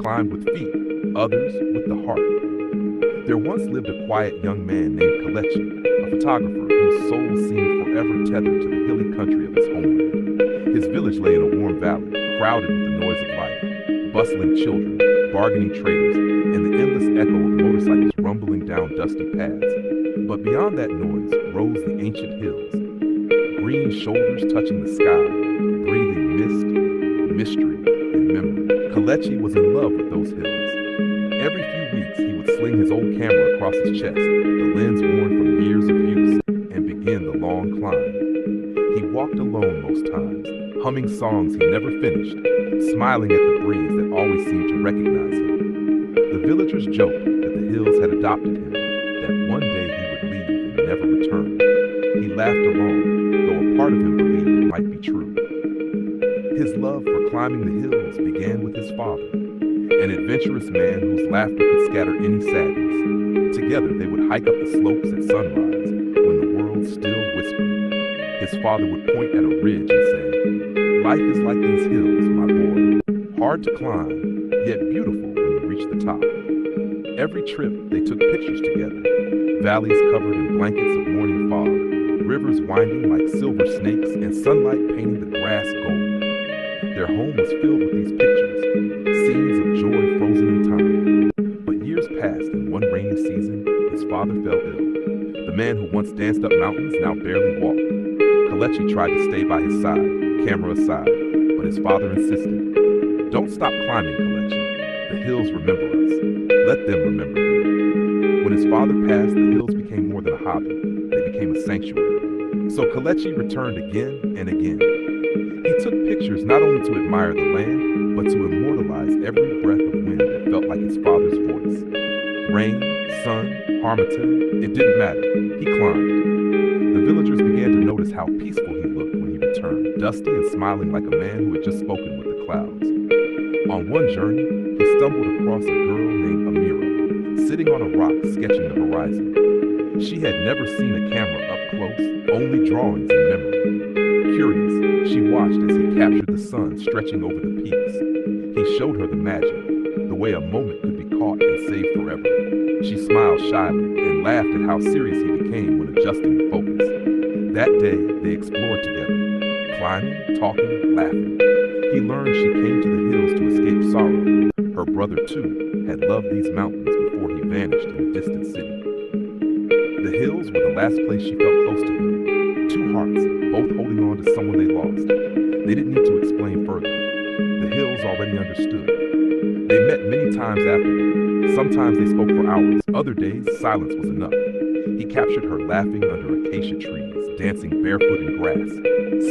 climbed with feet, others with the heart. There once lived a quiet young man named Kelechi, a photographer whose soul seemed forever tethered to the hilly country of his homeland. His village lay in a warm valley, crowded with the noise of life, bustling children, bargaining traders, and the endless echo of motorcycles rumbling down dusty paths. But beyond that noise rose the ancient hills, green shoulders touching the sky, breathing mist, mystery, and memory. Kelechi was in love with those hills. Every few weeks he would sling his old camera across his chest, the lens worn from years of use, and begin the long climb. He walked alone most times, humming songs he never finished, smiling at the breeze that always seemed to recognize him. The villagers joked that the hills had adopted him, that one day he would leave and never return. He laughed along, though a part of him believed it might be true. His love for climbing the hills began with his father, an adventurous man whose laughter could scatter any sadness. Together they would hike up the slopes at sunrise, when the world still whispered. His father would point at a ridge and say, "Life is like these hills, my boy. Hard to climb, yet beautiful when you reach the top." Every trip they took pictures together, valleys covered in blankets of morning fog, rivers winding like silver snakes, and sunlight painting the grass gold. Their home was filled with these pictures, scenes of joy frozen in time. But years passed, and one rainy season, his father fell ill. The man who once danced up mountains now barely walked. Kelechi tried to stay by his side, camera aside, but his father insisted. "Don't stop climbing, Kelechi. The hills remember us. Let them remember you." When his father passed, the hills became more than a hobby. They became a sanctuary. So Kelechi returned again and again. He took pictures not only to admire the land, but to immortalize every breath of wind that felt like his father's voice. Rain, sun, harmattan, it didn't matter. He climbed. The villagers began to notice how peaceful he looked when he returned, dusty and smiling like a man who had just spoken with the clouds. On one journey, he stumbled across a girl named Amira, sitting on a rock sketching the horizon. She had never seen a camera up close, only drawings in memory. Curious, she watched as he captured the sun stretching over the peaks. He showed her the magic, the way a moment could be caught and saved forever. She smiled shyly and laughed at how serious he became when adjusting the focus. That day, they explored together, climbing, talking, laughing. He learned she came to the hills to escape sorrow. Her brother, too, had loved these mountains before he vanished in a distant city. The hills were the last place she felt close to him. Two hearts, both holding on to someone they lost. They didn't need to explain further. The hills already understood. They met many times afterward. Sometimes they spoke for hours. Other days, silence was enough. He captured her laughing under acacia trees, dancing barefoot in grass,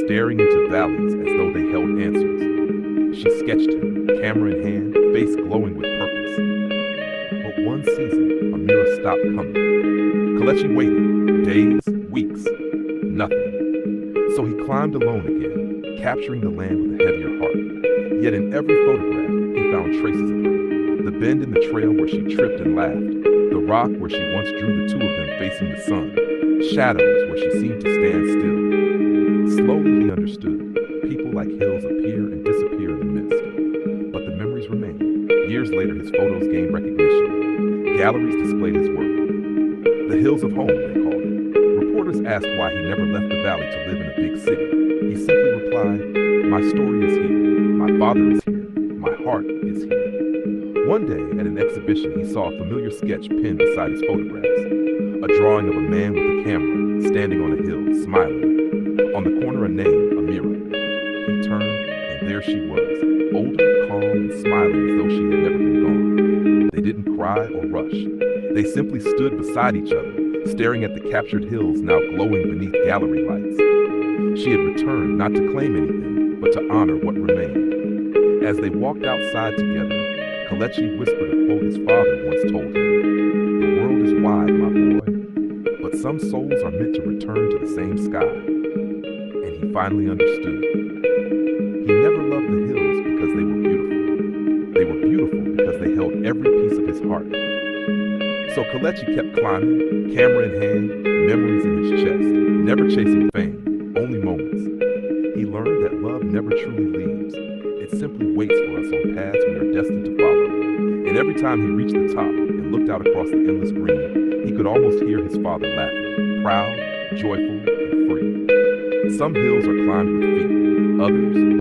staring into valleys as though they held answers. She sketched him, camera in hand, face glowing with purpose. But one season, Amira stopped coming. Kelechi waited, days, weeks, nothing. So he climbed alone again, capturing the land with a heavier heart. Yet in every photograph, he found traces of her. The bend in the trail where she tripped and laughed, the rock where she once drew the two of them facing the sun, shadows where she seemed to stand still. Slowly he understood. People like hills appear and disappear in the mist. But the memories remain. Years later, his photos gained recognition. Galleries displayed his work. The hills of home, they called it. Reporters asked why he never left the valley to live in a big city. He simply replied, "My story is here. My father is here. My heart is here." One day, at an exhibition, he saw a familiar sketch pinned beside his photographs. A drawing of a man with a camera, standing on a hill, smiling. On the corner, a name, Amira. He turned, and there she was, older, calm, and smiling as though she had never been gone. They didn't cry or rush. They simply stood beside each other, staring at the captured hills now glowing beneath gallery lights. She had returned not to claim anything, but to honor what remained. As they walked outside together, Kelechi whispered a quote his father once told him, "The world is wide, my boy, but some souls are meant to return to the same sky." And he finally understood. He never loved the hills because they were beautiful. They were beautiful because they held every piece of his heart. So Kelechi kept climbing, camera in hand, memories in his chest, never chasing fame, only moments. He learned that love never truly leaves. It simply waits for us on paths we are destined to follow. every time he reached the top and looked out across the endless green, he could almost hear his father laughing, proud, joyful, and free. Some hills are climbed with feet, others